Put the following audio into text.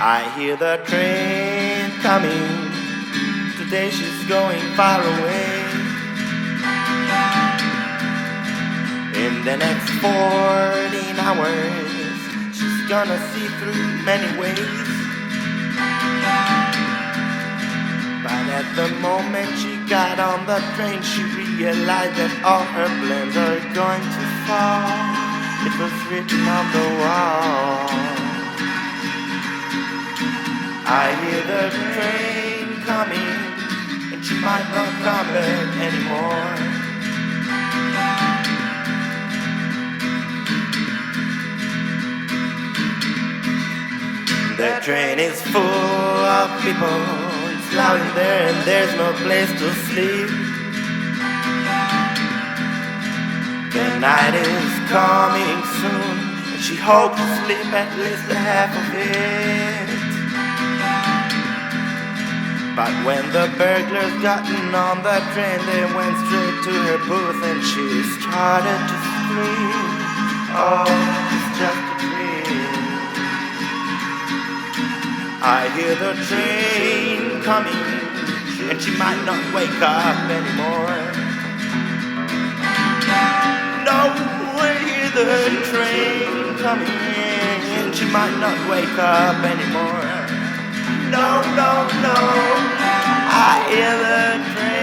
I hear the train coming. Today she's going far away. In the next 14 hours, she's gonna see through many ways. But at the moment she got on the train, she realized that all her plans are going to fall. It was written on the wall. I hear the train coming, and she might not come back anymore. The train is full of people. It's loud in there and there's no place to sleep. The night is coming soon, and she hopes to sleep at least a half of it. But when the burglars gotten on the train, they went straight to her booth and she started to scream. Oh, it's just a dream. I hear the train coming, and she might not wake up anymore. No, I hear the train coming, and she might not wake up anymore. No, no, no, I hear the train